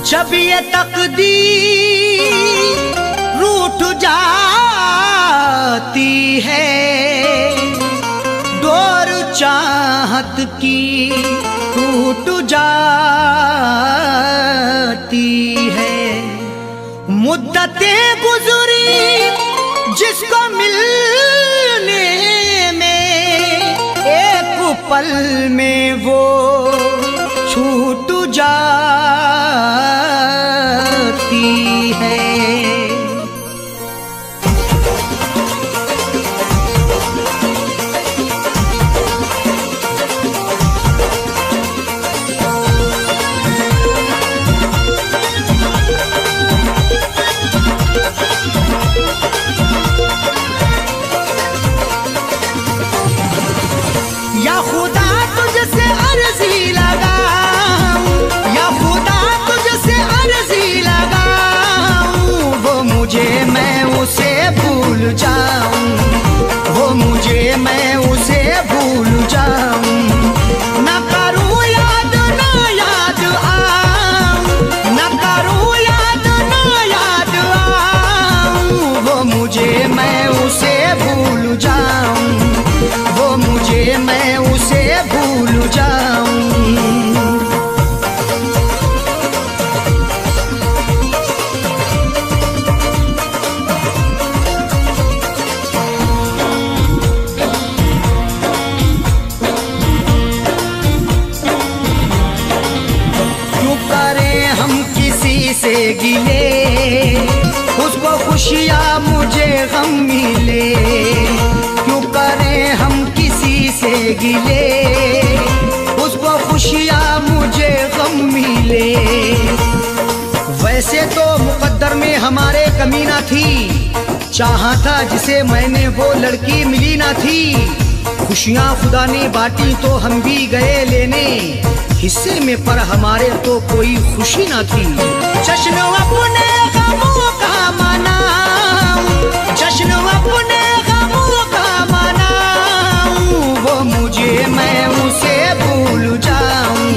जब ये तकदीर रूठ जाती है, डोर चाहत की टूट जाती है। मुद्दतें गुजरी जिसको मिलने में, एक पल में वो छूट जाती है। या खुदा तुझसे अर्जी लगाऊं, या खुदा तुझसे अर्जी लगाऊं, वो मुझे मैं उसे भूल जाऊं, वो मुझे मैं उसे भूल जाऊं। न करूं याद ना याद आऊं, न करूं याद ना याद आऊं, वो मुझे मैं उसे भूल जाऊं, वो मुझे मैं उसे भूल जाऊं। क्यों करें हम किसी से गिले, उसको खुशियाँ मुझे गम मिले। क्यों करें हम किसी से गिले, उसको खुशियाँ मुझे गम मिले। वैसे तो मुकद्दर में हमारे कमी ना थी, चाहा था जिसे मैंने वो लड़की मिली ना थी। खुशियाँ खुदा ने बांटी तो हम भी गए लेने, हिस्से में पर हमारे तो कोई खुशी ना थी। जश्न अपने गमों का मनाऊं, जश्न अपने गमों का मनाऊं, वो मुझे मैं उसे भूल जाऊं,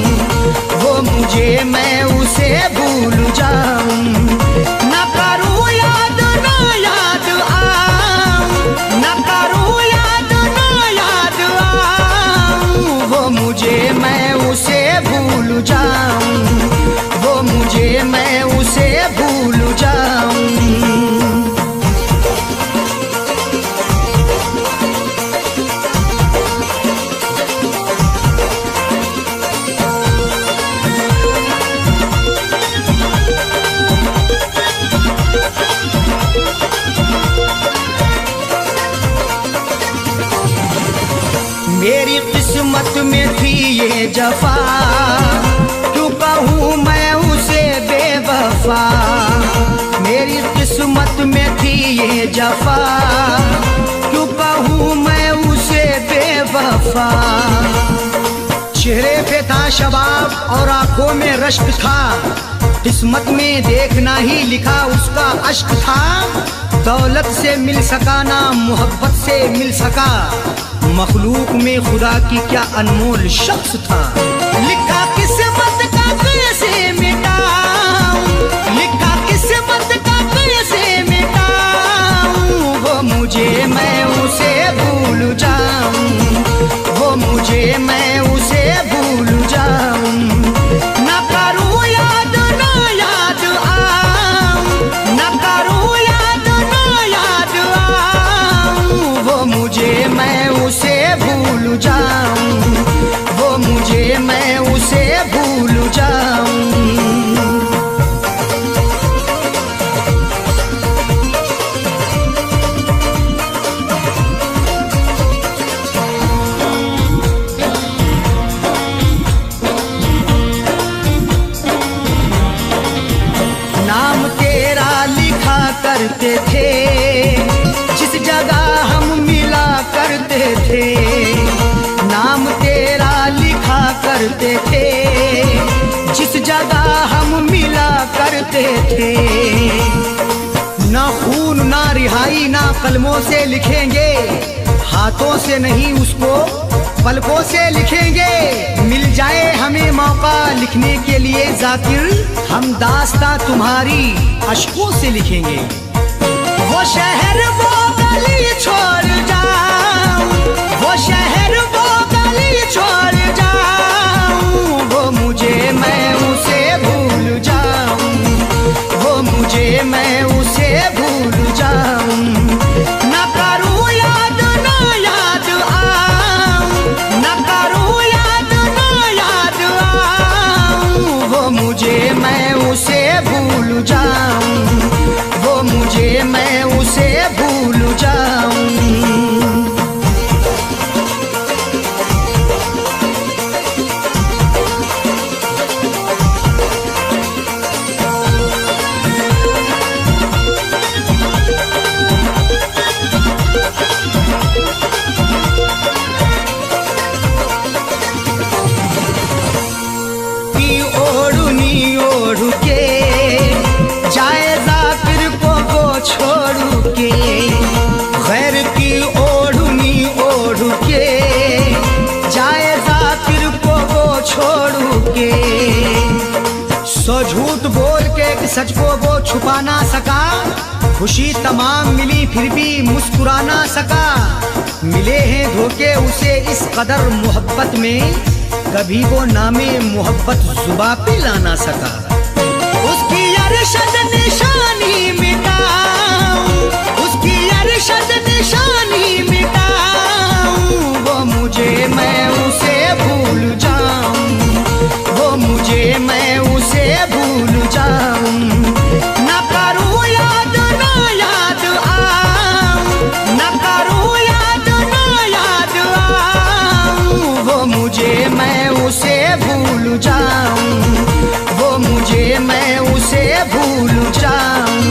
वो मुझे मैं उसे भूल जाऊं। न करूं याद ना याद आऊं, न करूं याद ना याद आऊं, वो मुझे मैं उसे भूल जाऊं, वो मुझे मैं उसे भूल जाऊं। मेरी किस्मत में थी ये जफा, क्यों कहूँ मैं उसे बेवफा। मेरी किस्मत में थी ये जफा, क्यों कहूँ मैं उसे बेवफा। चेहरे पे था शबाब और आंखों में रश्क था, किस्मत में देखना ही लिखा उसका अश्क था। दौलत से मिल सका ना मोहब्बत से मिल सका, मखलूक में खुदा की क्या अनमोल शख्स था। लिखा किस्मत का कैसे मिटाऊं, लिखा किस्मत का कैसे मिटाऊं, वो मुझे मैं उसे भूल जाऊं, वो मुझे मैं उसे भूल जाऊं। न करूं याद ना याद आऊं, न करूं याद ना याद आऊं, वो मुझे मैं उसे भूल जाऊं, वो मुझे मैं उसे भूल जाऊं। नाम तेरा लिखा करते थे, जिस जगह हम मिला करते थे। नाम तेरा लिखा करते थे, जिस जगह हम मिला करते थे। ना खून ना रिहाई ना कलमों से लिखेंगे, हाथों से नहीं उसको पलकों से लिखेंगे, मिल जाए हमें मौका लिखने के लिए जाकिर, हम दास्तां तुम्हारी अश्कों से लिखेंगे। वो शहर वो गली छोड़ जाऊं, वो शहर वो गली छोड़ जाऊं, वो मुझे मैं उसे भूल जाऊं, वो मुझे मैं उसे भूल जाऊं। ना करूं याद ना याद आऊं, ना करूं याद ना याद आऊं, वो मुझे मैं उसे भूल जाऊं, वो मुझे मैं उसे भूल जाऊं। ओढ़नी ओढ़ के जाए जाकिर को वो छोड़ के, गैर की ओढ़नी ओढ़ के जाए जाकिर को वो छोड़ के। सो झूठ बोल के सच को वो छुपा ना सका, खुशी तमाम मिली फिर भी मुस्कुरा ना सका। मिले हैं धोखे उसे इस कदर मोहब्बत में, कभी वो नामे मोहब्बत जुबा पे ला ना सका। उसकी अरशद निशानी मिटाऊं, उसकी अरशद निशानी मिटाऊं, वो मुझे मैं उसे भूल जाऊं, वो मुझे मैं उसे भूल जाऊं। ना करूं याद ना याद आऊं, ना करूं याद ना याद आऊं, वो मुझे मैं उसे भूल जाऊं, वो मुझे मैं उसे भूल जाऊं,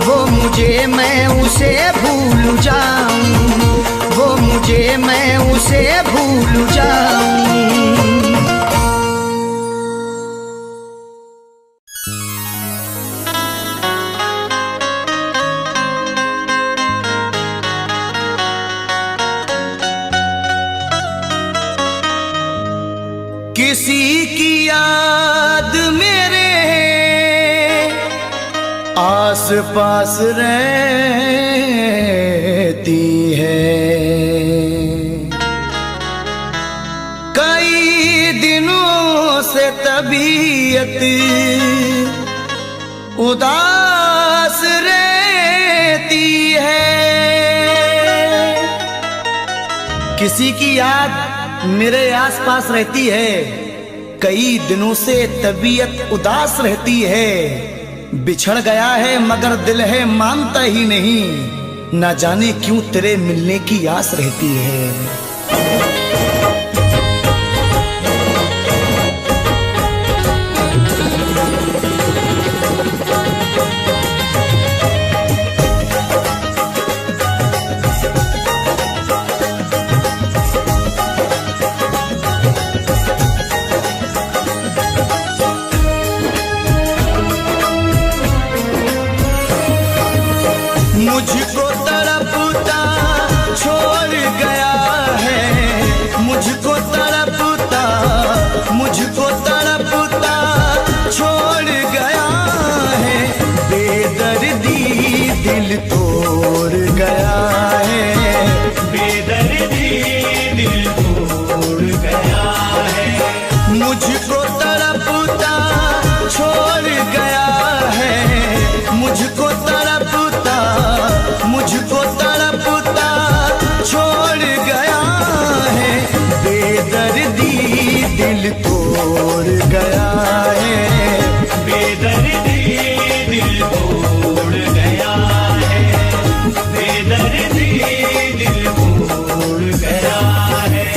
वो मुझे मैं उसे भूल जाऊं, वो मुझे मैं उसे भूल जाऊं। किसी की याद मेरे आस पास रहती है, कई दिनों से तबीयत उदास रहती है। किसी की याद मेरे आसपास रहती है, कई दिनों से तबीयत उदास रहती है। बिछड़ गया है मगर दिल है मानता ही नहीं, ना जाने क्यों तेरे मिलने की आस रहती है। मुझको तड़पता छोड़ गया है, मुझको तड़पता छोड़ गया है, बेदर्दी दिल तोड़ गया है, बेदर्दी दिल तोड़ गया है। मुझको तड़पता छोड़ गया है, मुझको तड़पता छोड़ गया है, बेदर्दी दिल तोड़ गया है, बेदर्दी दिल तोड़ गया है, बेदर्दी दिल तोड़ गया है।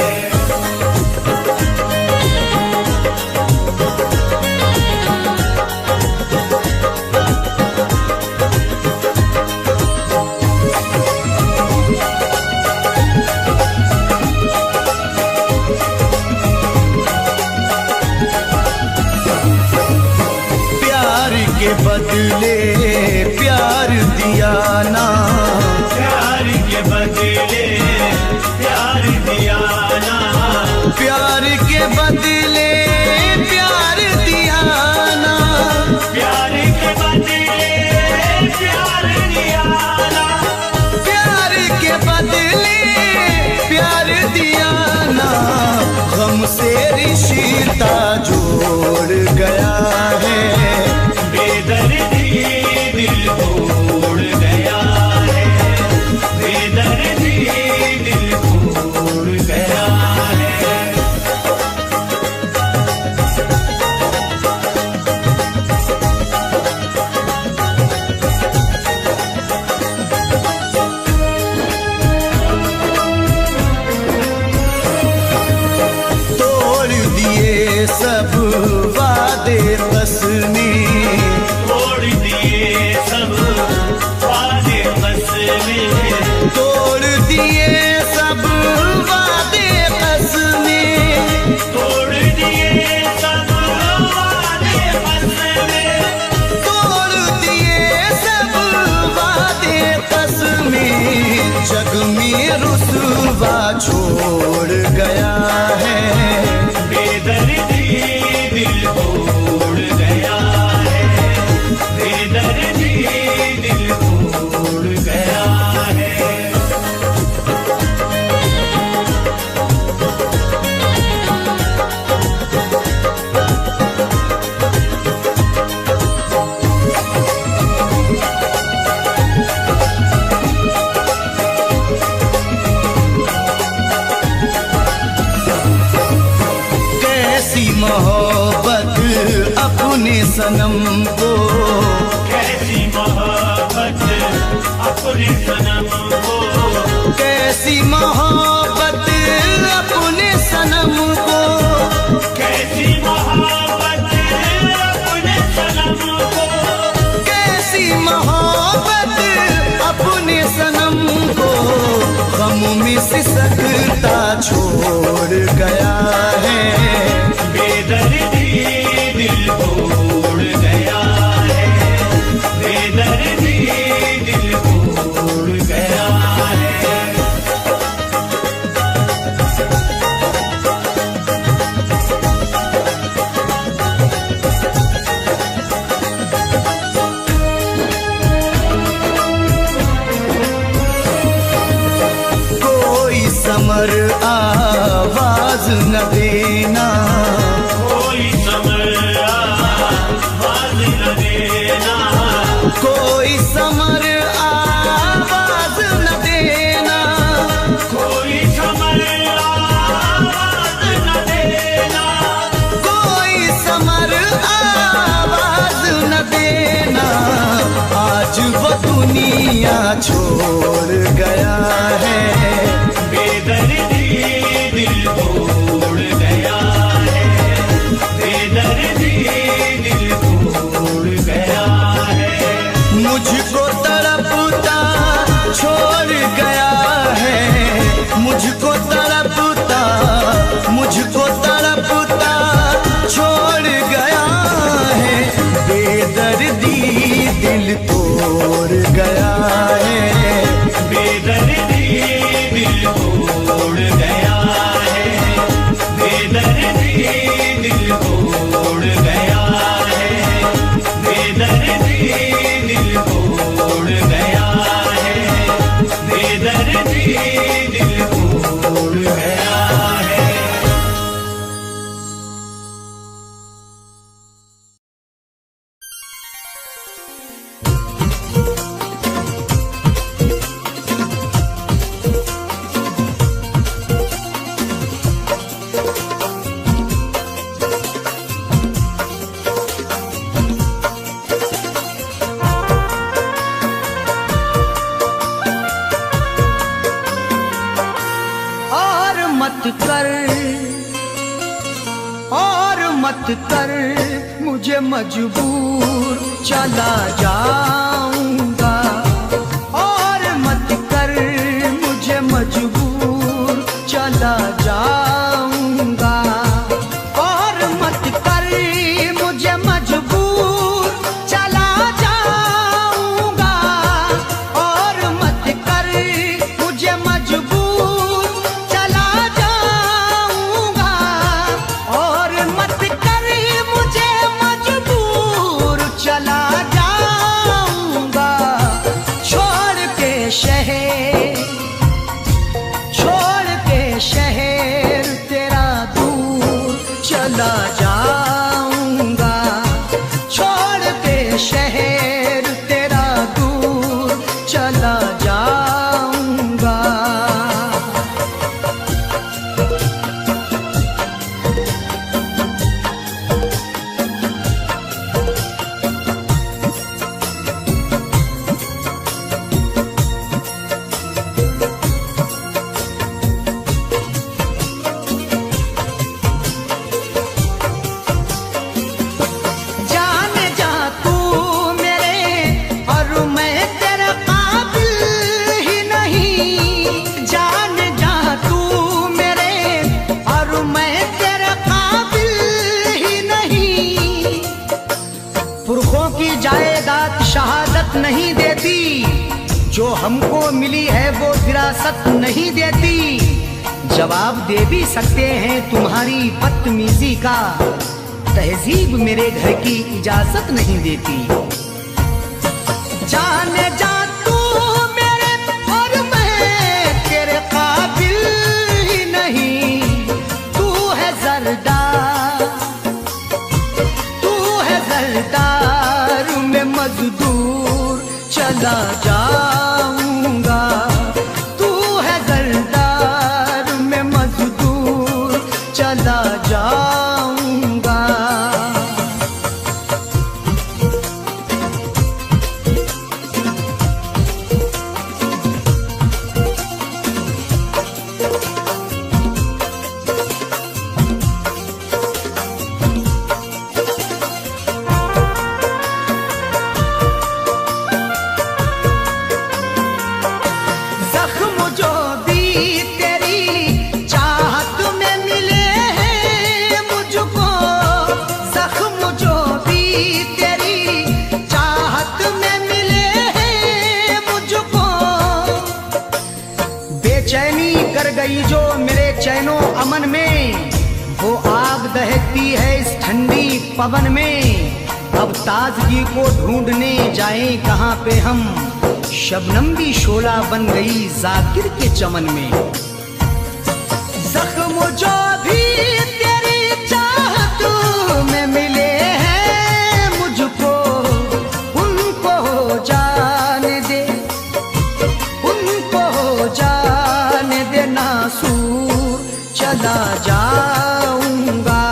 के बदले प्यार दिया ना, प्यार के बदले प्यार दिया ना, सनम को, कैसी मोहब्बत अपने सनम को, कैसी मोहब्बत अपने सनम को, कैसी मोहब्बत अपने सनम को, कैसी मोहब्बत अपने सनम को। गम में सिसकता छोड़ गया है, बेदर्दी दिल तोड़ गया है, बेदर्दी दिल तोड़ गया है। कोई समर आवाज न देना, कोई समर आवाज न देना, कोई समर आवाज न देना, कोई समर आवाज न देना, कोई समर आवाज न देना। आज वो दुनिया छोड़ गया है, बेदर्दी दिल तोड़ गया है, बेदर्दी दिल तोड़ गया है। मुझको तड़पता छोड़ गया है, मुझको तड़पता, मुझको तड़पता छोड़ गया है। बेदर्दी दिल तोड़ गया है, बेदर्दी दिल तोड़ गया है, बेदर्दी दिल तोड़ गया है, बेदर्दी दिल तोड़ गया है, बेदर्दी दिल तोड़ गया है। और मत कर, और मत कर मुझे मजबूर, चला जाऊंगा। और मत कर मुझे मजबूर, चला जाऊंगा। और मत कर मुझे मजबूर, चला जाऊंगा। और मत कर मुझे मजबूर, चला जाऊंगा। और मत कर मुझे मजबूर, चला जाऊंगा। छोड़ के शहर, छोड़ के शहर तेरा दूर, चला जाऊंगा। छोड़ के शहर तेरा दूर, चला जाऊंगा। जान जा तू मेरे, और मैं तेरा काबिल ही नहीं। जान जा तू मेरे, और मैं तेरा काबिल ही नहीं। पुरखों की जायदाद शहादत नहीं देती, जो हमको मिली है वो विरासत नहीं देती। जवाब दे भी सकते हैं तुम्हारी बदतमीजी का, तहजीब मेरे घर की इजाजत नहीं देती। जाने जा तू मेरे, और मैं तेरे काबिल ही नहीं। तू है जरदार, तू है जरदार में मजदूर, चला जाऊंगा। तू है जरदार में मजदूर, चला जाऊंगा। दामन में, वो आग दहकती है इस ठंडी पवन में। अब ताजगी को ढूंढने जाएं कहाँ पे हम, शबनम भी शोला बन गई जाकिर के चमन में। जख्म जो भी तेरी चाहत में मिले हैं मुझको, उनको जाने दे, उनको जाने दे, नासूर चला जाऊंगा,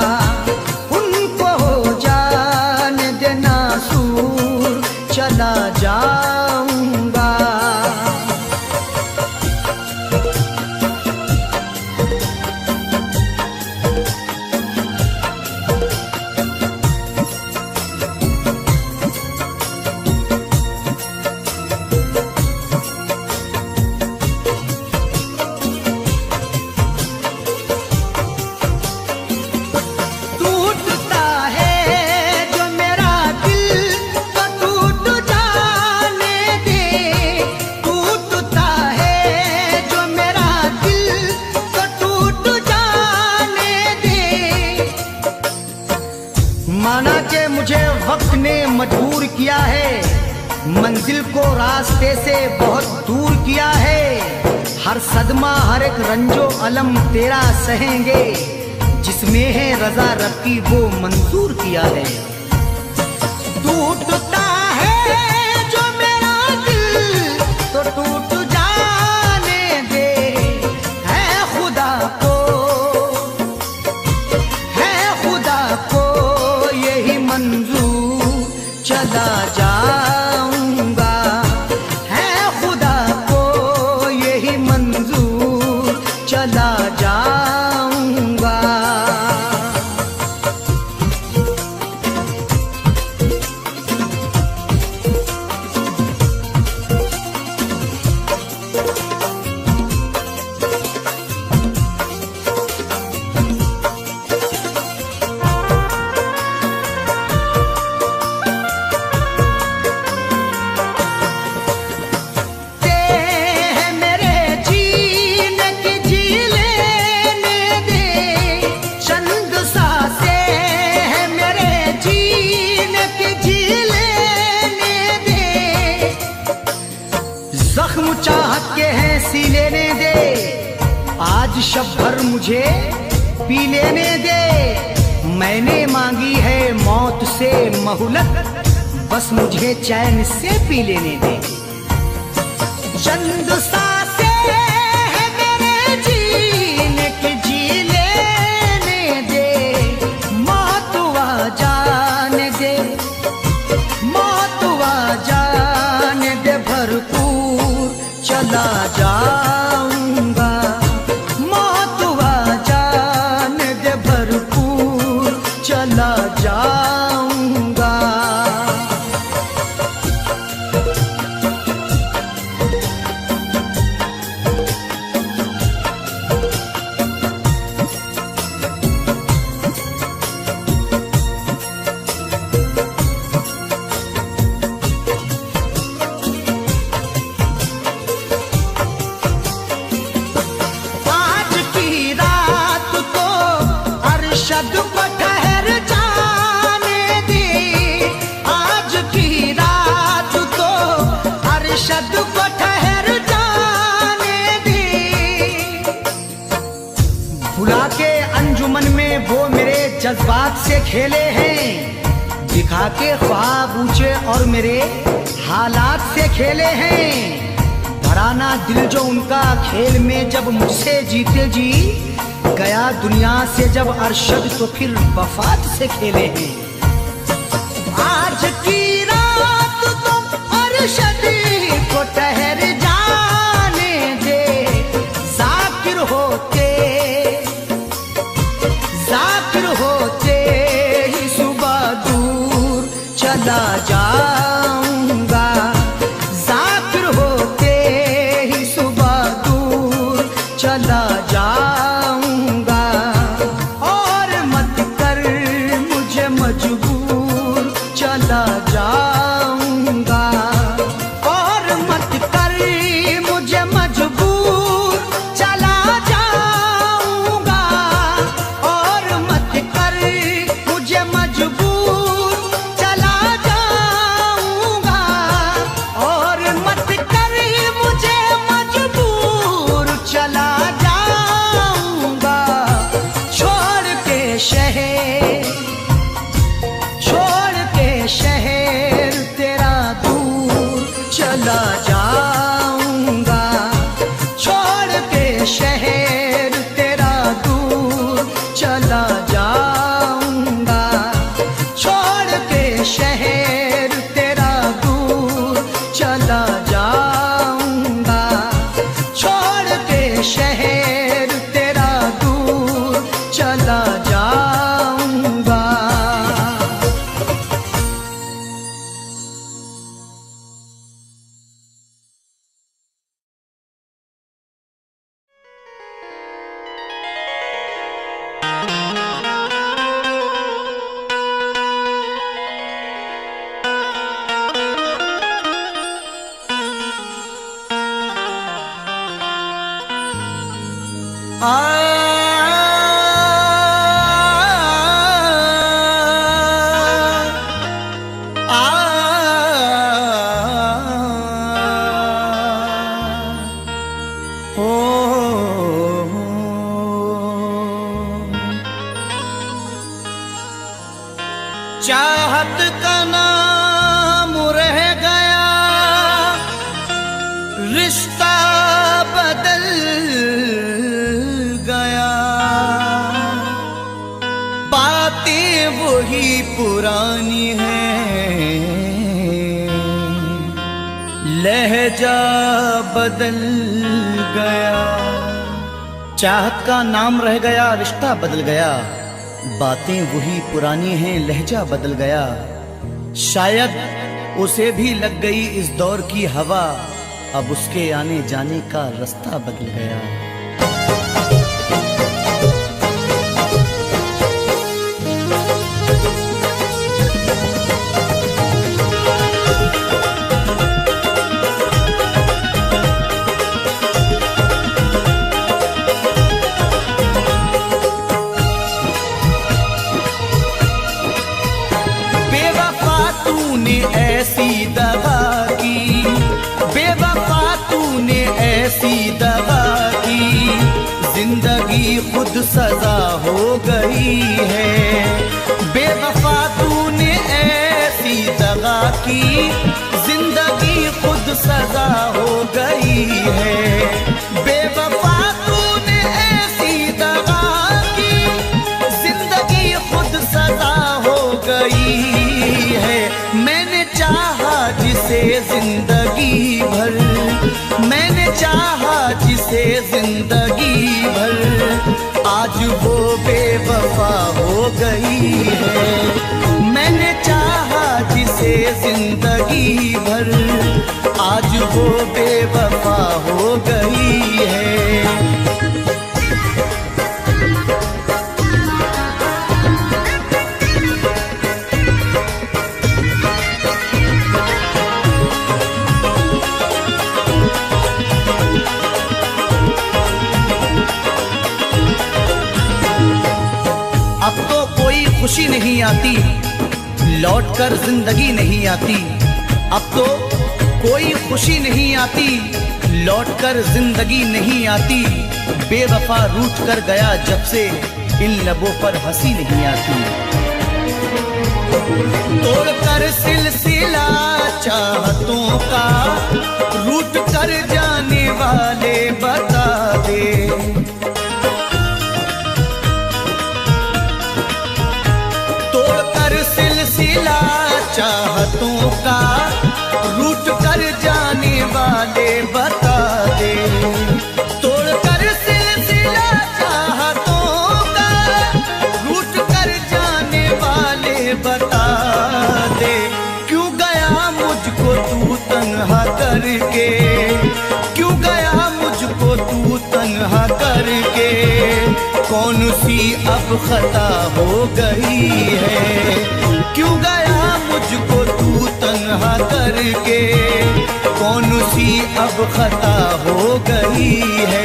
उनको जाने दे, नासूर चला जाऊंगा। माना कि मुझे वक्त ने मजबूर किया है, मंजिल को रास्ते से बहुत दूर किया है। हर सदमा हर एक रंजो अलम तेरा सहेंगे, जिसमें है रजा रब की वो मंजूर किया है। टूटता है जो मेरा दिल तो टूट जाने दे, है खुदा को, है खुदा को यही मंजूर चला जाऊंगा, है खुदा को यही मंजूर चला जाऊंगा। जख्म चाहत के हैं सी लेने दे, आज शब भर मुझे पी लेने दे। मैंने मांगी है मौत से मोहलत, बस मुझे चैन से पी लेने दे। चंद सांसें हैं मेरे जीने की, जी लेने दे, मौत आ जाने दे, मौत आ जाने दे, भरपूर चला जाऊंगा, मौत आ जाने दे, भरपूर चला जाऊंगा। अरशद को ठहर जाने दे, आज की रात तो अरशद को ठहर जाने दे। भुला के अंजुमन में वो मेरे जज्बात से खेले हैं, दिखा के ख्वाब ऊंचे और मेरे हालात से खेले हैं। भराना दिल जो उनका खेल में जब मुझसे जीते जी, गया दुनिया से जब अरशद तो फिर वफात से खेले हैं। आज की रात तुम अरशद को ठहर जाने दे, जाकिर होते, जाकिर होते ही सुबह दूर चला जाऊंगा, जाकिर होते ही सुबह दूर चला जाऊंगा। मजबूर चला जाऊंगा, और मत कर मुझे मजबूर चला जाऊंगा। शहर तेरा दूर चला जाऊंगा, छोड़ के शहर तेरा दूर चला जाऊंगा। चाहत का नाम रह गया, रिश्ता बदल गया, बातें वही पुरानी हैं, लहजा बदल गया। चाहत का नाम रह गया, रिश्ता बदल गया, बातें वही पुरानी हैं, लहजा बदल गया। शायद उसे भी लग गई इस दौर की हवा, अब उसके आने जाने का रास्ता बदल गया। ऐसी दगा की, बेवफा तूने ऐसी दगा की, जिंदगी खुद सजा हो गई है। बेवफा तूने ऐसी दगा की, जिंदगी खुद सजा हो गई है। बेवफा तूने ऐसी दगा की, जिंदगी खुद सजा हो गई है। मैंने चाहा जिसे जिंदगी भर, मैंने चाहा जिसे जिंदगी भर, आज वो बेवफा हो गई है। मैंने चाहा जिसे जिंदगी भर, आज वो बेवफा हो गई है। अब तो कोई खुशी नहीं आती, लौटकर जिंदगी नहीं आती। अब तो कोई खुशी नहीं आती, लौटकर जिंदगी नहीं आती। बेवफा रूठ कर गया जब से, इन लबों पर हंसी नहीं आती। तोड़कर सिलसिला चाहतों का, रूठ कर जाने वाले बता दे। सिलसिला चाहतों का, रूठ कर जाने वाले बता दे। तोड़कर सिलसिला चाहतों का, रूठ कर जाने वाले बता दे। क्यों गया मुझको तू तन्हा करके, क्यों गया मुझको तू तन्हा करके। कौन सी अब खता हो गई है, क्यों गया मुझको तू तन्हा करके। कौन सी अब खता हो गई है।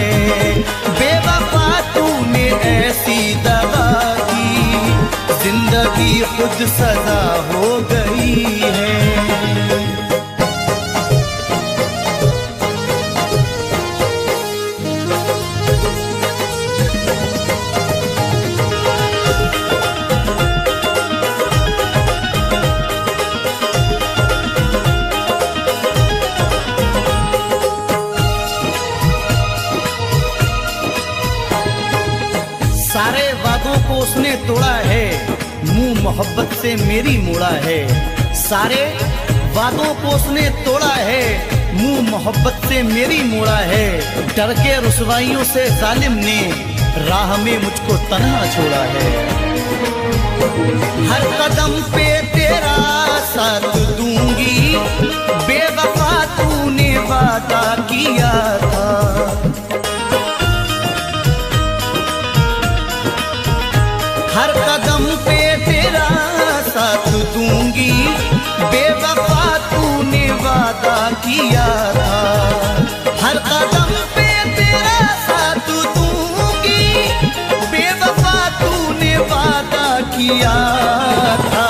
बेवफा तूने ऐसी दगा की, जिंदगी खुद सजा हो गई है। सारे वादों को उसने तोड़ा है, मुंह मोहब्बत से मेरी मोड़ा है। सारे वादों को उसने तोड़ा है, मुंह मोहब्बत से मेरी मोड़ा है। डर के रुसवाइयों से जालिम ने राह में मुझको तन्हा छोड़ा है। हर कदम पे तेरा साथ दूंगी, बेवफा तूने वादा किया था। हर कदम पे तेरा साथ दूंगी, बेवफा तूने वादा किया था। हर कदम पे तेरा साथ दूंगी, बेवफा तूने वादा किया था।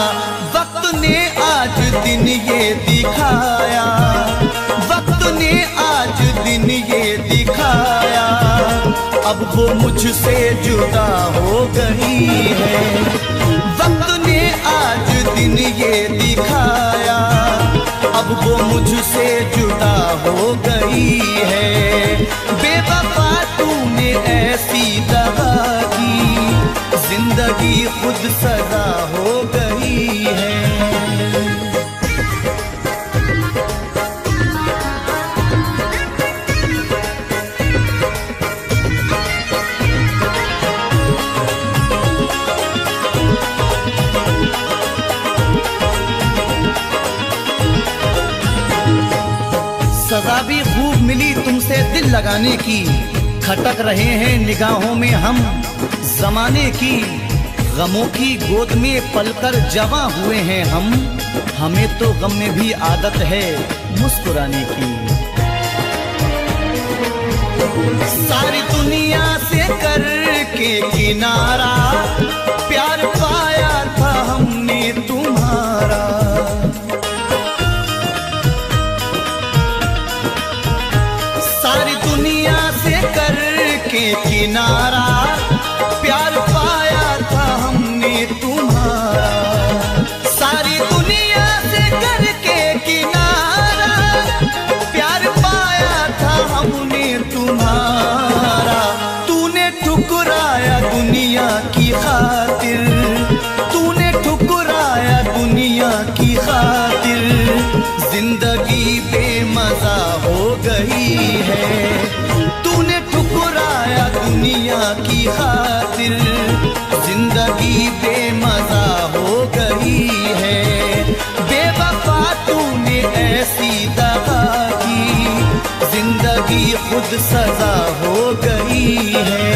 वक्त ने आज दिन ये दिखाया, वक्त ने आज दिन ये दिखाया, अब वो मुझसे जुदा हो गई है। वक्त ने आज दिन ये दिखाया, अब वो मुझसे जुदा हो गई है। बेवफा तूने ऐसी दगा की, जिंदगी खुद सजा हो गई है। सजा भी खूब मिली तुमसे दिल लगाने की, खटक रहे हैं निगाहों में हम जमाने की। गमों की गोद में पलकर जवां हुए हैं हम, हमें तो गम में भी आदत है मुस्कुराने की। सारी दुनिया से करके किनारा, प्यार पाया था हमने तुम्हारा। सारी दुनिया से करके किनारा, प्यार पाया था हमने तुम्हारा। सारी दुनिया से करके किनारा, प्यार पाया था हमने तुम्हारा। तूने ठुकराया दुनिया की खातिर, तूने ठुकराया दुनिया की खातिर। जिंदगी बेमजा हो गई है, तूने ठुकराया दुनिया की खातिर। जिंदगी बेमजा हो गई है। बेवफा तूने ऐसी दगा की, जिंदगी खुद सजा हो गई है।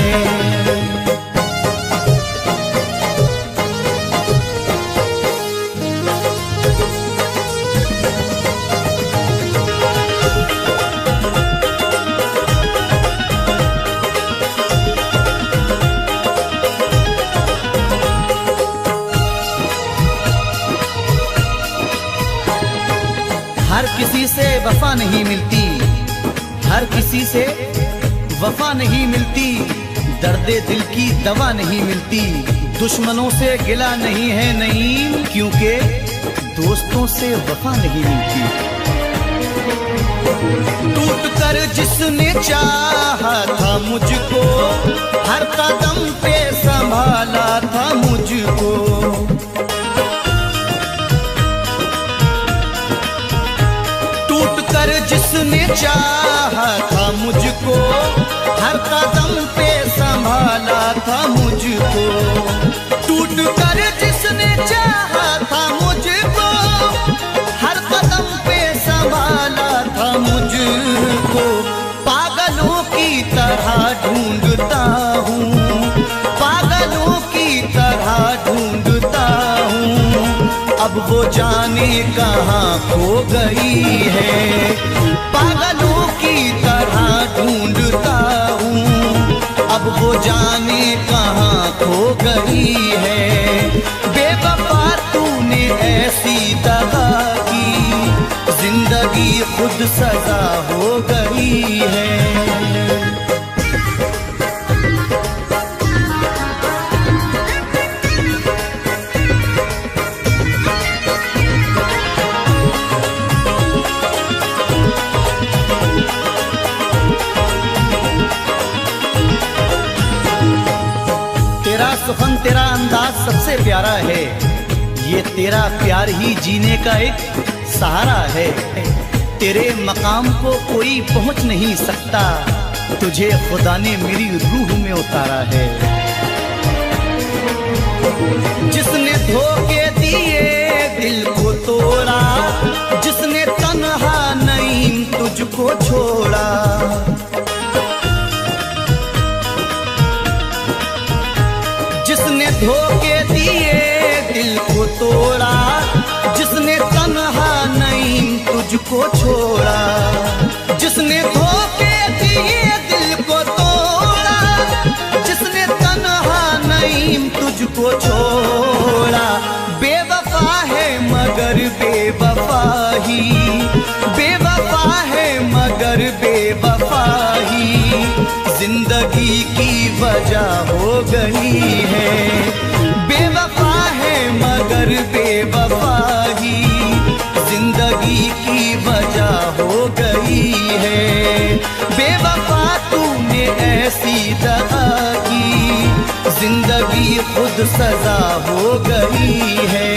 हर किसी से वफा नहीं मिलती, हर किसी से वफा नहीं मिलती। दर्दे दिल की दवा नहीं मिलती, दुश्मनों से गिला नहीं है नईम, क्योंकि दोस्तों से वफा नहीं मिलती। टूट कर जिसने चाहा था मुझको, हर कदम पे संभाला था मुझको। कर जिसने चाहा था मुझको, हर कदम पे संभाला था मुझको। टूट कर जिसने चाहा था मुझको, हर कदम पे संभाला था मुझको। पागलों की तरह ढूंढता हूँ, पागलों की तरह ढूंढता हूँ। अब वो जाने कहाँ खो गई है। पागलों की तरह ढूंढता हूँ, अब वो जाने कहाँ खो गई है। बेवफा तूने ऐसी दगा की, जिंदगी खुद सजा हो गई है। सुखन तेरा अंदाज सबसे प्यारा है, ये तेरा प्यार ही जीने का एक सहारा है। तेरे मकाम को कोई पहुंच नहीं सकता, तुझे खुदा ने मेरी रूह में उतारा है। जिसने धोखे दिए दिल को तोड़ा, जिसने तन्हा नईम तुझको छोड़ा, जिसने धोखे दिए दिल को तोड़ा, जिसने तन्हा नईम तुझको छोड़ा, जिसने धोखे दिए दिल को तोड़ा, जिसने तन्हा नईम तुझको छोड़ा। बेवफा है मगर बेवफा ही, बेवफा है मगर बेवफा ही जिंदगी की वजह हो गई है। बेवफा है मगर बेवफा ही जिंदगी की वजह हो गई है। बेवफा तूने ऐसी दगा की, जिंदगी खुद सजा हो गई है।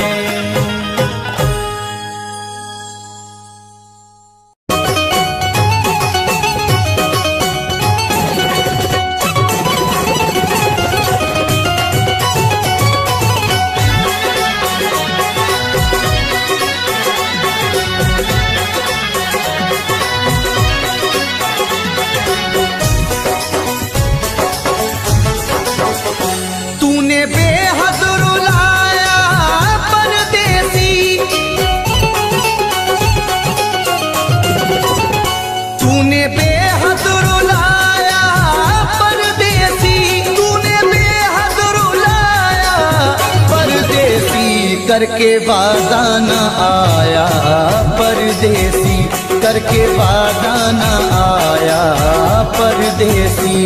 करके वादा न आया परदेसी, करके वादा न आया परदेसी।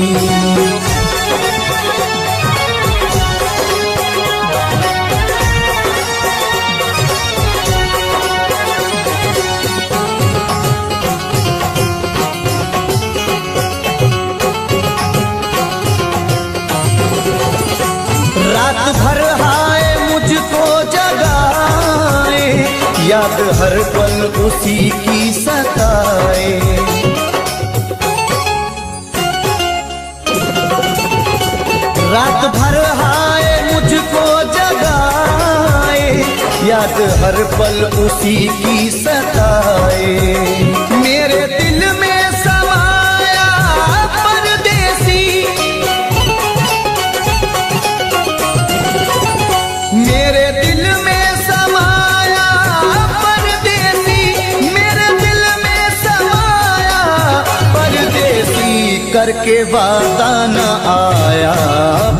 रात भर हाय मुझको जगाए, याद हर पल उसी की सताए। रात भर हाय मुझको जगाए, याद हर पल उसी की सताए। मेरे दिल में समाया परदेसी, मेरे दिल में समाया परदेसी, मेरे दिल में समाया परदेसी। करके वादा न आया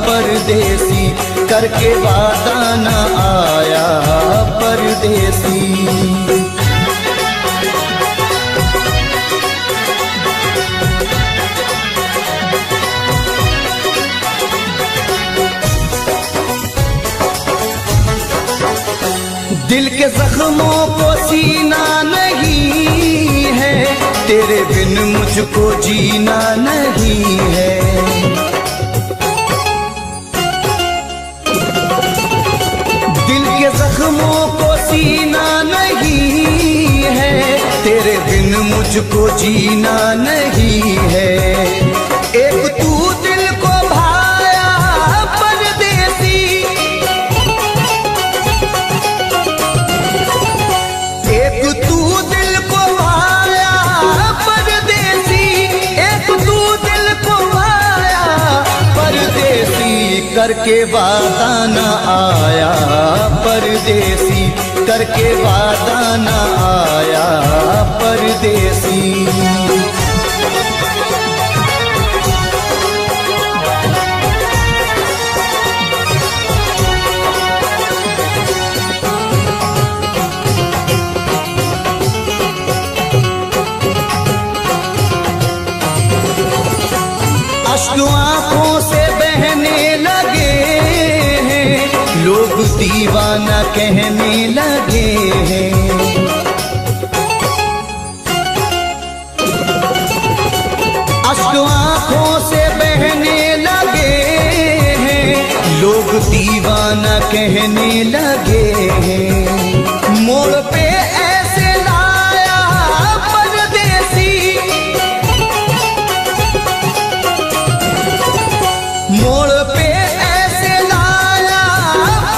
परदेसी, करके वादा न आया परदेसी। दिल के जख्मों को सीना नहीं है, तेरे बिन मुझको जीना नहीं है। दिल के जख्मों को सीना नहीं है, तेरे बिन मुझको जीना नहीं है। एक तू दिल को भाया परदेसी, एक तू दिल को भाया परदेसी, एक तू दिल को भाया परदेसी। करके वादा न आया परदेसी, करके वादा न आया परदेसी। अश्क आंखों से बहने लगे हैं, लोग दीवाना कहने लगे हैं। अश्क आंखों से बहने लगे हैं, लोग दीवाना कहने लगे हैं। मोड़ पे ऐसे लाया परदेसी, मोड़ पे ऐसे लाया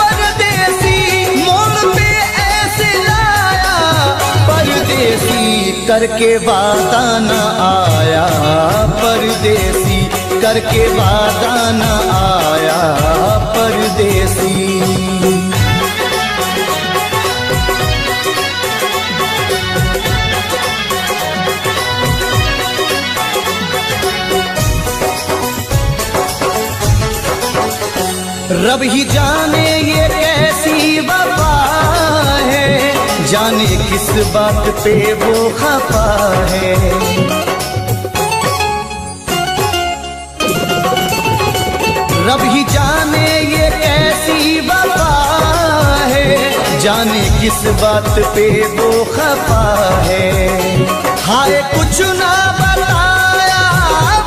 परदेसी, मोड़ पे ऐसे लाया परदेसी, करके वादा न आया परदेसी, करके वादा न आया परदेसी। रब ही जाने ये कैसी वफा है, जाने किस बात पे वो खफा है। रब ही जाने ये कैसी वफा है, जाने किस बात पे वो खफा है। हाय कुछ ना बताया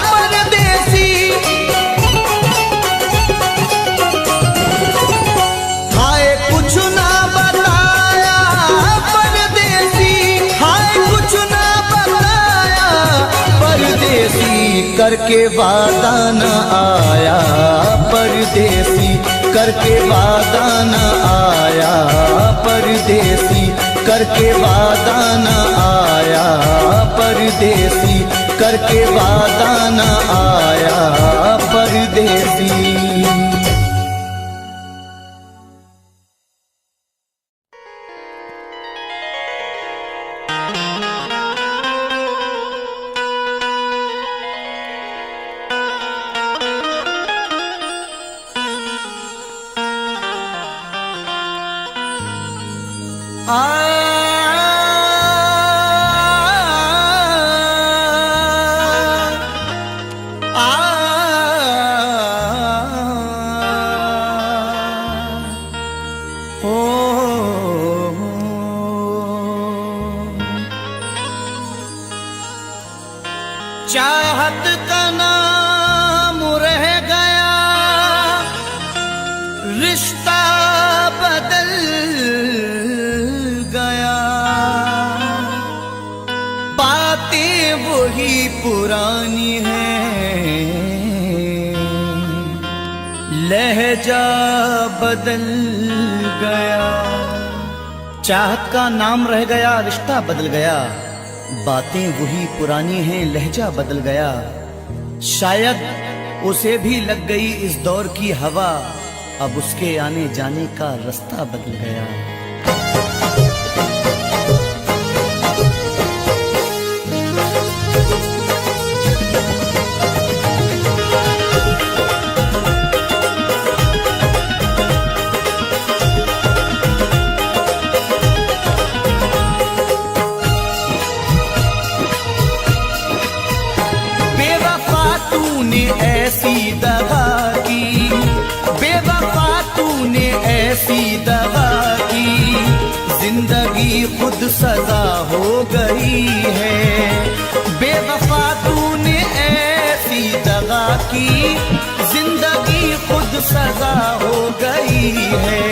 परदेसी, हाय कुछ ना बताया परदेसी, हाय कुछ ना बताया परदेसी, करके वादा न आया परदेसी, करके वादा न आया परदेसी, करके वादा न आया परदेसी, करके वादा न आया परदेसी। चाहत का नाम रह गया, रिश्ता बदल गया, बातें वही पुरानी हैं, लहजा बदल गया। चाहत का नाम रह गया, रिश्ता बदल गया, बातें वही पुरानी हैं, लहजा बदल गया। शायद उसे भी लग गई इस दौर की हवा, अब उसके आने जाने का रास्ता बदल गया। ऐसी दगा की, बेवफा तूने ऐसी दगा की, जिंदगी खुद सजा हो गई है। बेवफा तूने ऐसी दगा की, जिंदगी खुद सजा हो गई है।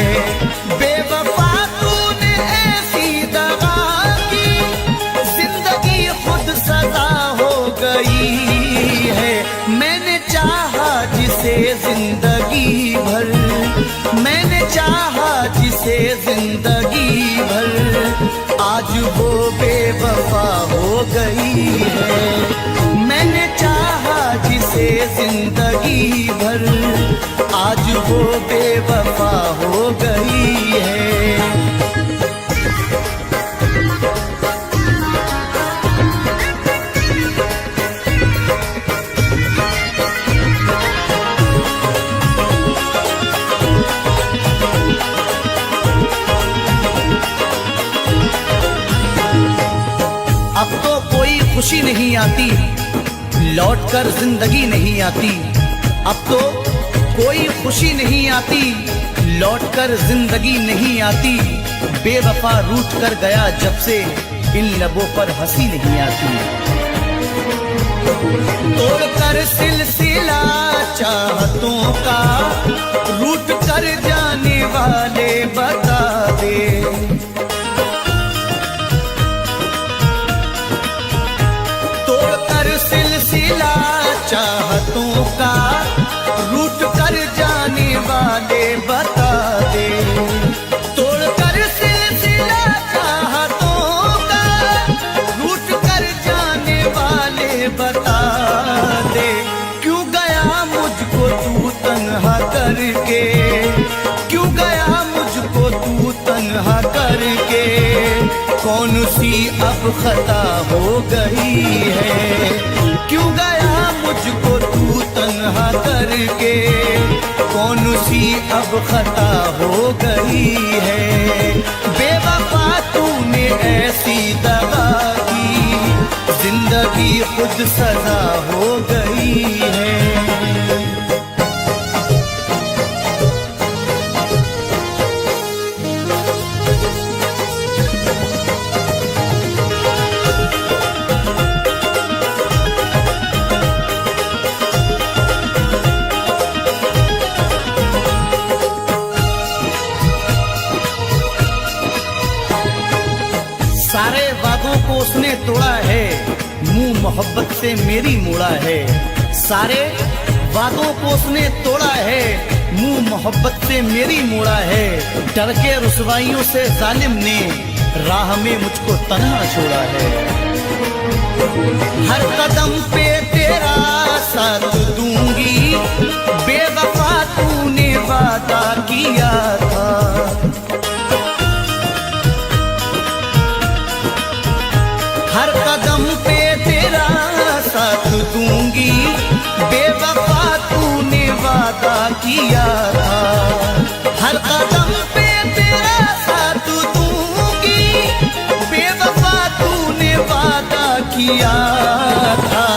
बेवफा तूने ऐसी दगा की, जिंदगी खुद सजा हो गई है। मैंने चाहा जिसे जिंदगी भर, मैंने चाहा जिसे जिंदगी भर, आज वो बेवफा हो गई है। मैंने चाहा जिसे जिंदगी भर, आज वो बेवफा हो गई है। अब तो कोई खुशी नहीं आती, लौटकर जिंदगी नहीं आती। अब तो कोई खुशी नहीं आती, लौटकर जिंदगी नहीं आती। बेवफा रूठ कर गया जब से, इन लबों पर हंसी नहीं आती। तोड़कर सिलसिला चाहतों का, रूठ कर जाने वाले बता दे। तोड़कर सिलसिला चाहतों का, रूठ कर जाने वाले बता दे। तोड़कर सिलसिला चाहतों का, रूठ कर जाने वाले बता दे। क्यों गया मुझको तू तन्हा करके, क्यों गया मुझको तू तन्हा करके, कौन सी अब खता हो गई है। क्यों गया मुझको तू तन्हा करके, कौन सी अब खता हो गई है। बेवफा तूने ऐसी दगा की, जिंदगी खुद सजा हो गई है। सारे वादों को उसने तोड़ा है, मुंह मोहब्बत से मेरी मोड़ा है। सारे वादों को उसने तोड़ा है, मुंह मोहब्बत से मेरी मोड़ा है। डर के रुसवाइयों से जालिम ने राह में मुझको तन्हा छोड़ा है। हर कदम पे तेरा साथ दूंगी, बेवफा तूने वादा किया था। हर कदम पे तेरा साथ दूंगी, बेवफा तूने वादा किया था। हर कदम पे तेरा साथ दूंगी, बेवफा तूने वादा किया था।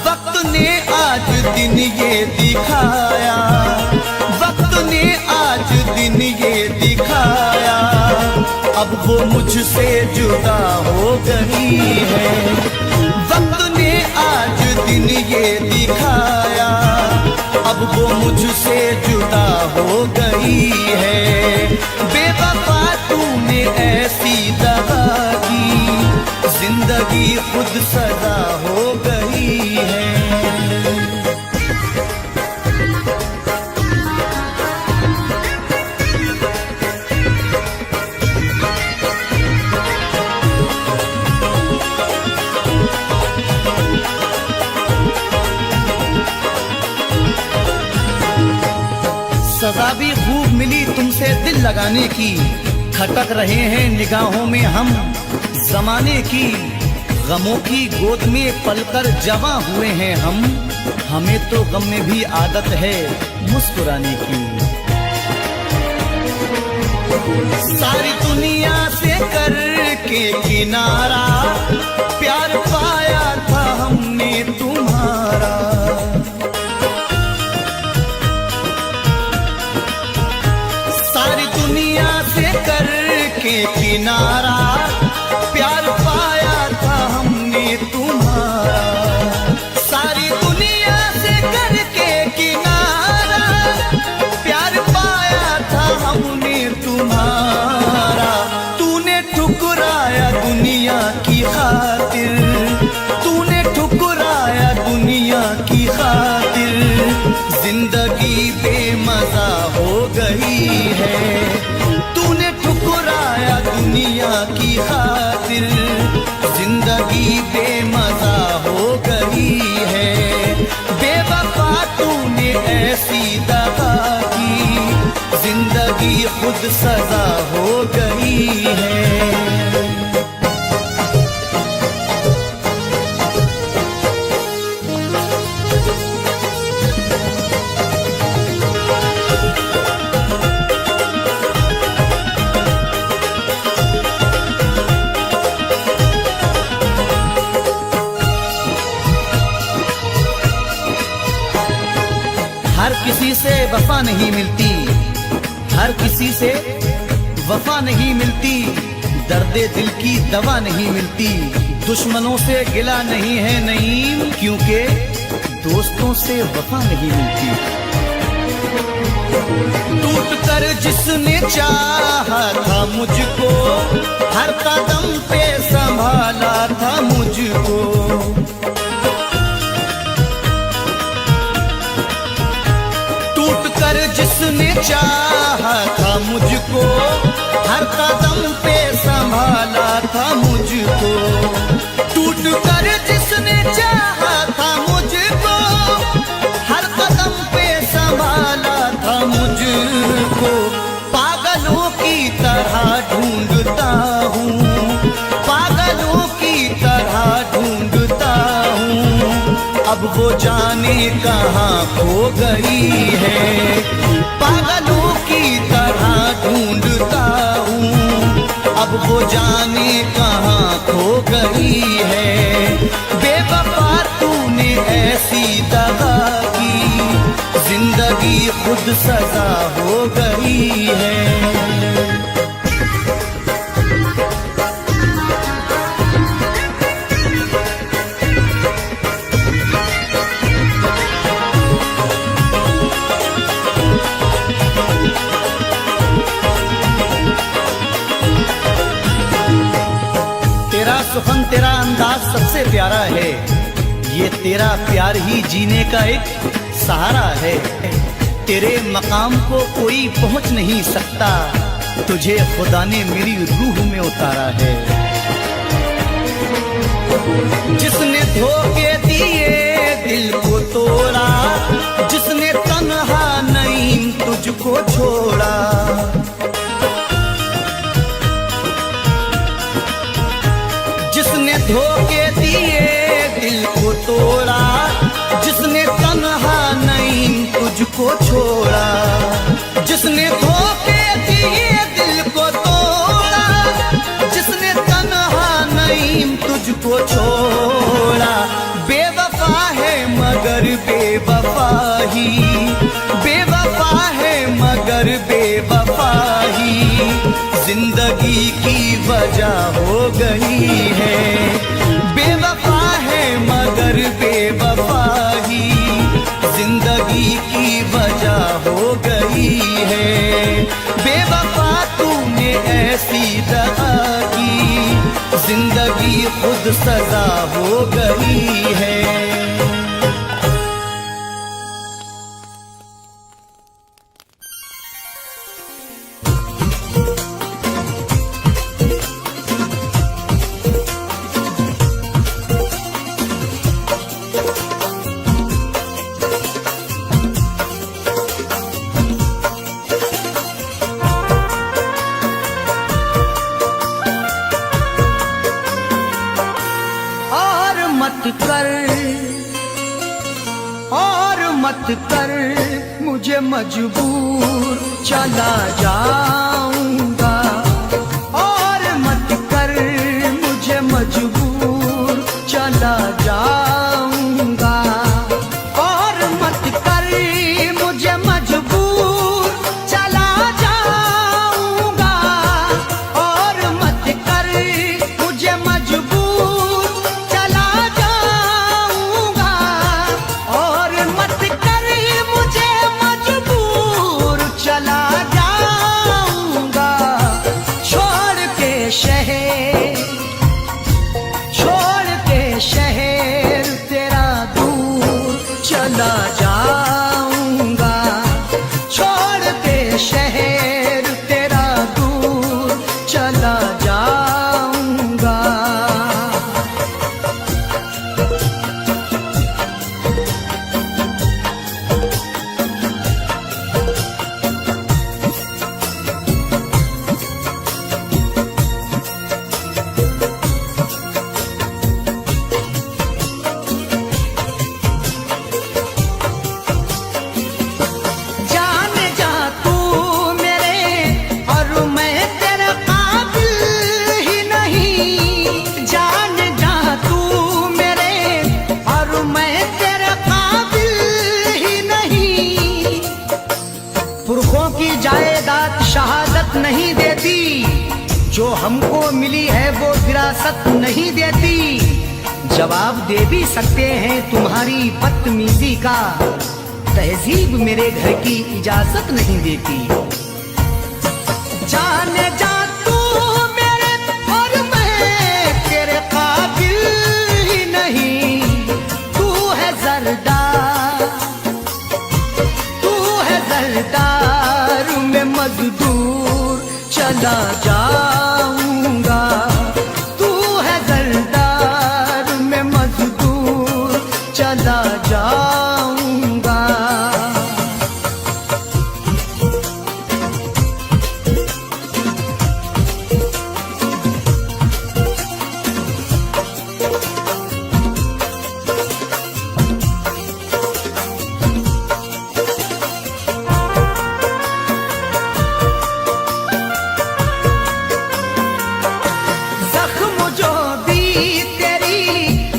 वक्त ने आज दिन ये दिखाया, वक्त ने आज दिन ये दिखाया, अब वो मुझसे जुदा हो गई है। वक्त ने आज दिन ये दिखाया, अब वो मुझसे जुदा हो गई है। बेवफा तूने ऐसी दगा की, जिंदगी खुद सजा हो गई है। सजा भी खूब मिली तुमसे दिल लगाने की, खटक रहे हैं निगाहों में हम जमाने की। गमों की गोद में पलकर जवां हुए हैं हम, हमें तो गम में भी आदत है मुस्कुराने की। सारी दुनिया से करके किनारा, प्यार पाया था हमने तुम्हारा। सारी दुनिया से करके किनारा, प्यार पाया था हमने तुम्हारा। सारी दुनिया से करके किनारा, प्यार पाया था हमने तुम्हारा। तूने ठुकराया दुनिया की खातिर, तूने ठुकराया दुनिया की खातिर, जिंदगी बेमजा हो गई है। तूने ठुकराया दुनिया की खातिर, जिंदगी बेमजा हो गई है। बेवफा तूने ऐसी दगा की, जिंदगी खुद सजा हो गई है। हर किसी से वफा नहीं मिलती, हर किसी से वफा नहीं मिलती। दर्दे दिल की दवा नहीं मिलती। दुश्मनों से गिला नहीं है नईम, क्योंकि दोस्तों से वफा नहीं मिलती। टूट कर जिसने चाहा था मुझको, हर कदम पे संभाला था मुझको। टूट कर जिसने चाहा था मुझको, हर कदम पे संभाला था मुझको। टूट कर जिसने चाहा था मुझको, हर कदम पे संभाला था मुझको। पागलों की तरह ढूंढता हूँ, पागलों की तरह ढूंढता हूँ। अब वो जाने कहाँ खो गई है। पागलों की तरह ढूंढता हूँ, अब वो जाने कहाँ खो गई है। बेवफा तूने ऐसी दगा की, जिंदगी खुद सजा हो गई है। तेरा सुखन, तेरा अंदाज सबसे प्यारा है। ये तेरा प्यार ही जीने का एक सहारा है। तेरे मकाम को कोई पहुंच नहीं सकता, तुझे खुदा ने मेरी रूह में उतारा है। जिसने धोखे दिए दिल को तोड़ा, जिसने तन्हा नहीं तुझको छोड़ा। जिसने धोखे दिए दिल को तोड़ा, जिसने तन्हा नहीं तुझको छोड़ा। जिसने धोखे दिए दिल को तोड़ा, जिसने तन्हा नहीं तुझको छोड़ा। बेवफा है मगर बेवफा ही, बेवफा है मगर बेवफा ही, जिंदगी की वजह हो गई है। बेवफा है मगर बेवफा ही, जिंदगी की वजह हो गई है। बेवफा तूने ऐसी दगा की, जिंदगी खुद सजा हो गई है। मत कर मुझे मजबूर, चला जाऊंगा। और मत कर मुझे मजबूर, चला जाऊंगा। और मत कर मुझे मजबूर, चला जाऊंगा। और मत कर मुझे मजबूर, चला जाऊंगा। और मत कर मुझे मजबूर, चला जाऊंगा। छोड़ के शहर, छोड़ के शहर तेरा दूर, चला जाऊंगा। छोड़ के शहर तेरा दूर, चला जाऊंगा। जान जा तू मेरे, और मैं तेरे काबिल ही नहीं। जान जा तू मेरे, और मैं तेरे काबिल ही नहीं। पुरखों की जायदाद शहादत नहीं देती, जो हमको मिली है वो विरासत नहीं देती। जवाब दे भी सकते हैं तुम्हारी बदतमीजी का, तहजीब मेरे घर की इजाजत नहीं देती। जाने जा तू मेरे और मैं तेरे काबिल ही नहीं। तू है जरदार, तू है जरदार, मैं मजदूर चला जाऊंगा। तू है जरदार, मैं मजदूर चला जाऊंगा। जख्म जो भी तेरी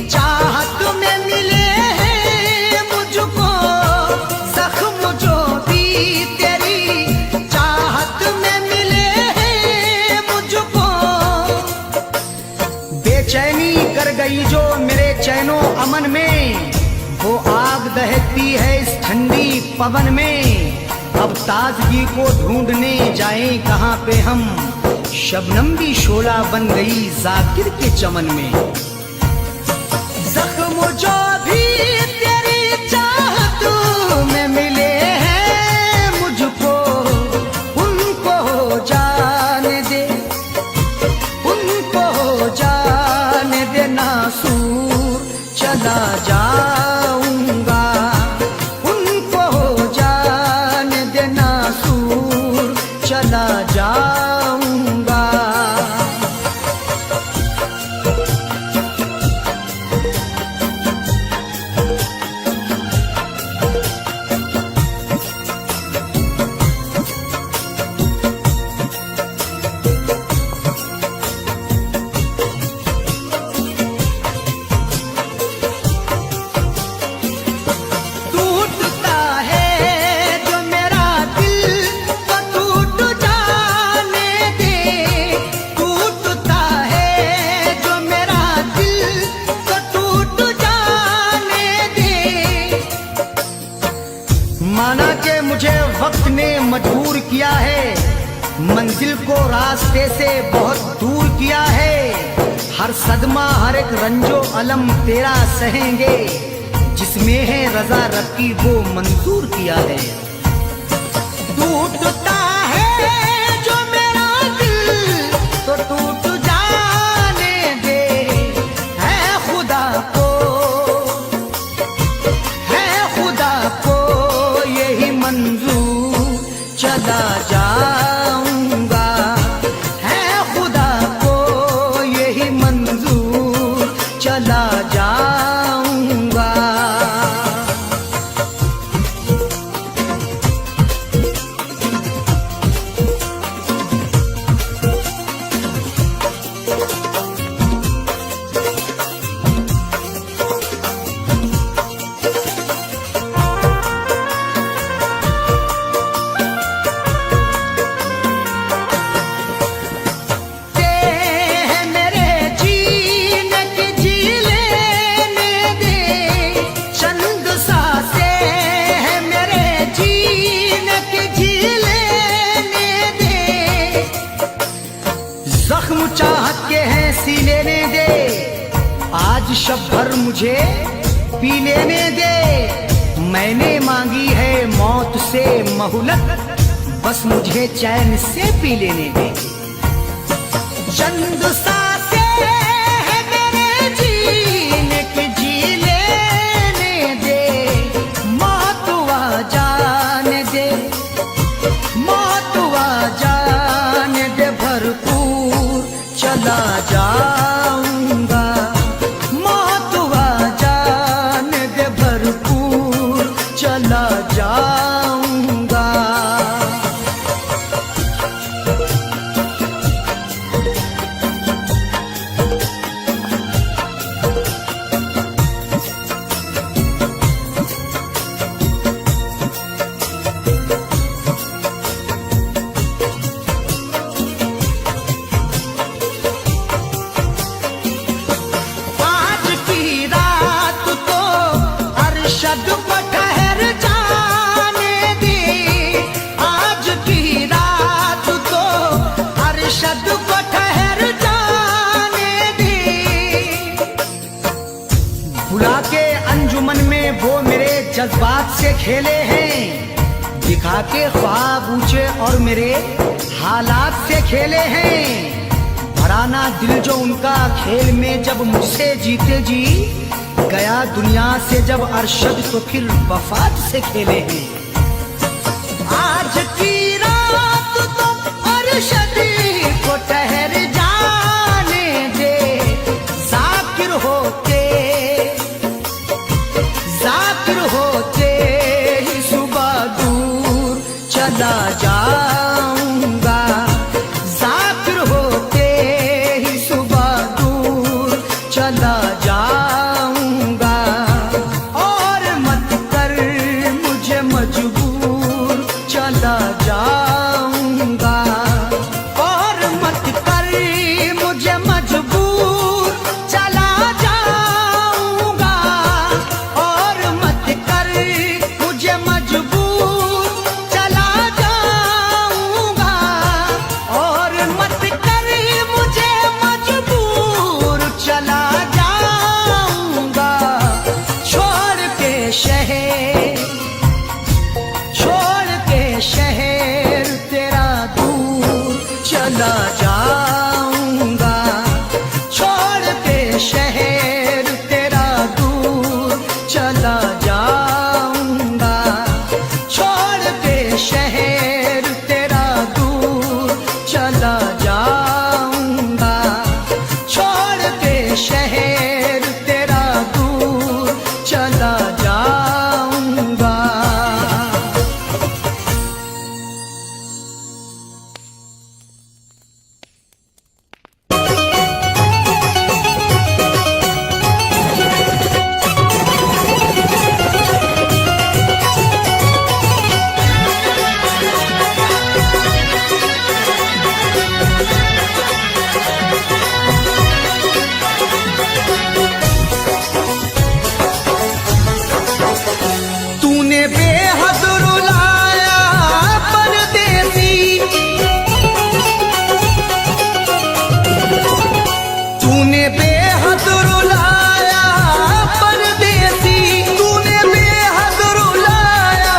चाहत में मिले हैं मुझको, जख्म जो भी तेरी चाहत में मिले हैं मुझको। बेचैनी कर गई जो मेरे चैनो अमन में, वो आग दहकती है इस ठंडी पवन में। अब ताजगी को ढूंढने जाएं कहाँ पे हम, शबनम भी शोला बन गई जाकिर के चमन में। जख्म जो भी तेरी चाहत में मिले हैं मुझको, उनको जाने दे, उनको जाने दे नासूर चला जाऊंगा। उनको जाने दे नासूर चला जाऊंगा। टूटता है जो मेरा दिल तो टूट जाने दे। टूटता है जो मेरा दिल तो टूट जाने दे। माना कि मुझे वक्त ने मजबूर किया है, मंजिल को रास्ते से बहुत दूर किया है। हर सदमा हर एक रंजो अलम तेरा सहेंगे, जिसमें है रजा रब की वो मंजूर किया है। टूटता है जो मेरा दिल तो टूट जाने दे। है खुदा को, है खुदा को यही मंजूर चला जाऊंगा। है खुदा को यही मंजूर चला जाऊंगा। मेरे जीने की जी लेने दे, चंद सांसें हैं मेरे जीने की जी लेने दे। जख्म चाहत के हैं सी लेने दे, आज शब भर मुझे पी लेने दे। मैंने मांगी है मौत से मोहलत, बस मुझे चैन से पी लेने दे। चंद सांसें हैं मेरे जीने की जी लेने दे। मौत आ जाने दे, मौत आ जाने दे, भरपूर चला जाऊंगा। मौत आ जाने दे, भरपूर चला जाऊंगा। जज्बात से खेले हैं, दिखा के ख्वाब ऊंचे और मेरे हालात से खेले हैं। भराना दिल जो उनका खेल में जब मुझसे जीते जी, गया दुनिया से जब अरशद तो फिर वफात से खेले हैं। आज की रात तो अरशद को ठहर जाने दे, जाकिर होते ही सुबह दूर चला जाऊंगा, जाकिर होते ही सुबह दूर चला जाऊंगा। और मत कर मुझे मजबूर चला जाऊंगा, और मत कर मुझे मजबूर चला जाऊंगा, और मत कर मुझे मजबूर चला जाऊंगा, और मत कर मुझे मजबूर चला जाऊंगा। छोड़ के शहर तेरा दूर चला जाऊंगा, छोड़ के शहर तेरा दूर चला जाऊंगा, छोड़ के शहर तेरा दूर चला जाऊंगा, छोड़ के शहर तेरा दूर चला जाऊंगा। तूने बेहद रुलाया परदेसी, तूने बेहद रुलाया परदेसी, तूने बेहद रुलाया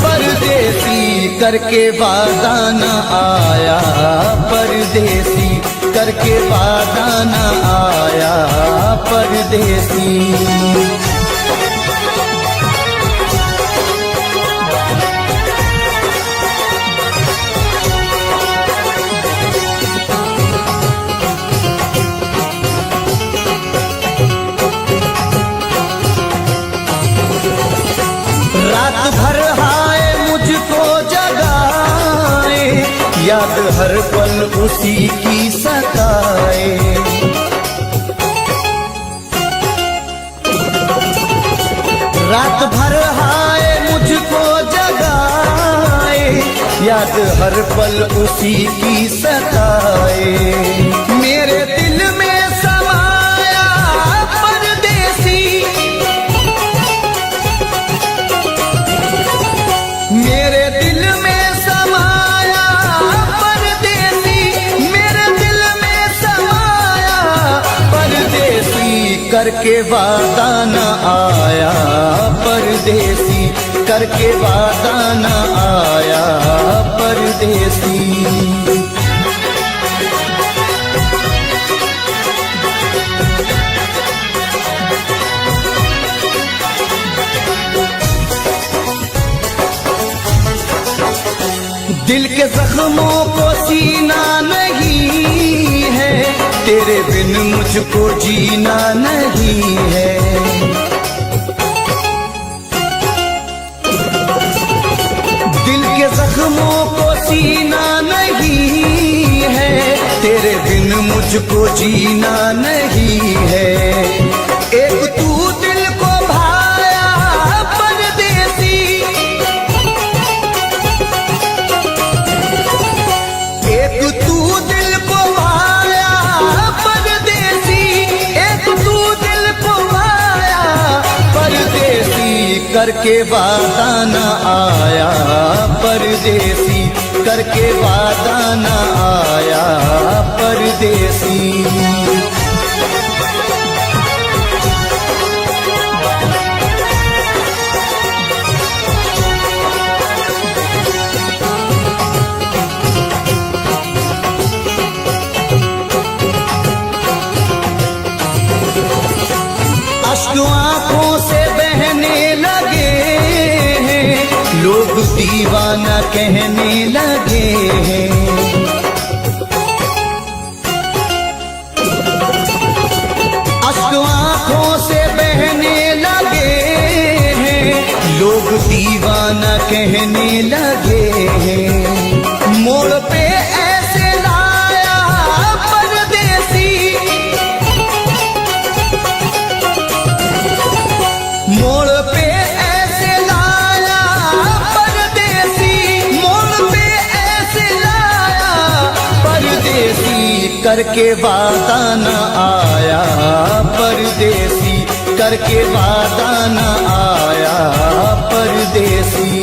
परदेसी, करके वादा न आया परदेसी, करके वादा न आया परदेसी। रात भर हाय मुझको जगाए, याद हर पल उसी की सताए। रात भर हाय मुझको जगाए, याद हर पल उसी की सताए। मेरे दिल में समाया परदेसी, मेरे दिल में समाया परदेसी, मेरे दिल में समाया परदेसी, करके वादा न आया परदेसी, करके वादा न आया परदेसी। दिल के जख्मों को सीना नहीं है, तेरे बिन मुझको जीना नहीं है। दिल के जख्मों को सीना नहीं है, तेरे बिन मुझको जीना नहीं है। एक तू दिल को भाया परदेसी, एक तू दिल को भाया परदेसी, एक तू दिल को भाया परदेसी, करके वादा न आया परदेसी, करके वादा न आया परदेसी। अश्क आंखों से बहने लगे हैं, लोग दीवाना कहने लगे हैं। अश्क आंखों से बहने लगे हैं, लोग दीवाना कहने लगे हैं। मोड़ पे ऐसे लाया परदेसी, मोड़ पे ऐसे लाया परदेसी, मोड़ पे ऐसे लाया परदेसी, करके वादा न आया परदेसी, करके वादा न आया परदेसी।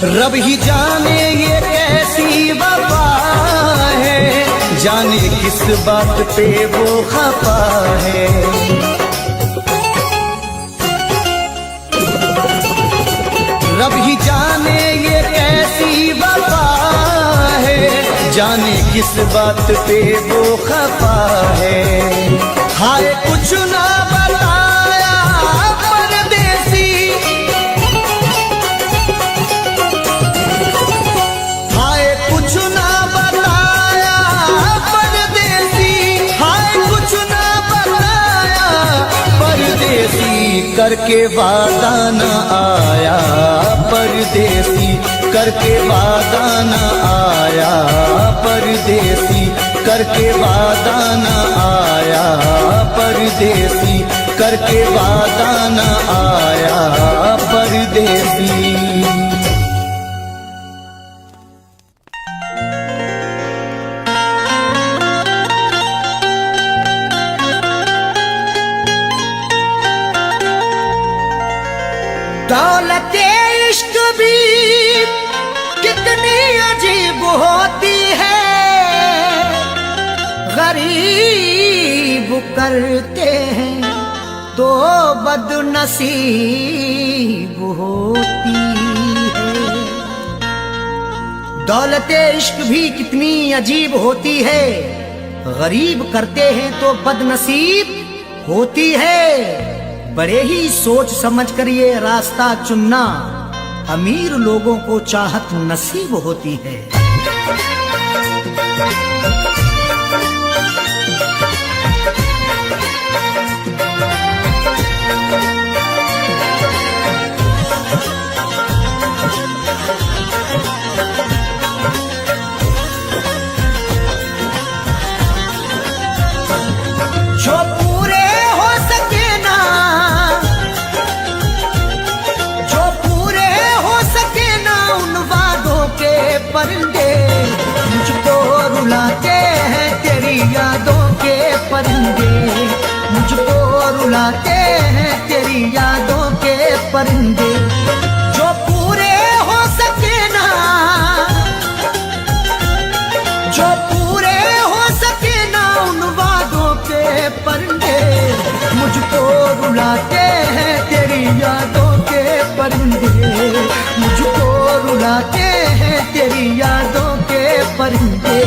रब ही जाने ये कैसी वफा है, जाने किस बात पे वो खफा है। रब ही जाने ये कैसी वफा है, जाने किस बात पे वो खफा है। हाय कुछ ना बताया परदेसी, हाय कुछ ना बताया परदेसी, हाय कुछ ना बताया परदेसी, करके वादा न आया परदेसी, करके वादा न आया परदेसी, करके वादा न आया परदेसी, करके वादा न आया परदेसी। दौलत इश्क भी कितनी अजीब होती है, गरीब करते हैं तो बदनसीब होती है। दौलत इश्क भी कितनी अजीब होती है, गरीब करते हैं तो बदनसीब होती है। बड़े ही सोच समझ कर ये रास्ता चुनना, अमीर लोगों को चाहत नसीब होती है। जो पूरे हो सके ना, जो पूरे हो सके ना उन वादों के परिंदे, मुझको रुलाते हैं तेरी यादों के परिंदे, मुझको रुलाते हैं तेरी यादों के परिंदे। जो पूरे हो सके ना, जो पूरे हो सके ना उन वादों के परिंदे, मुझको रुलाते हैं तेरी यादों के परिंदे, मुझको रुलाते हैं तेरी यादों के परिंदे।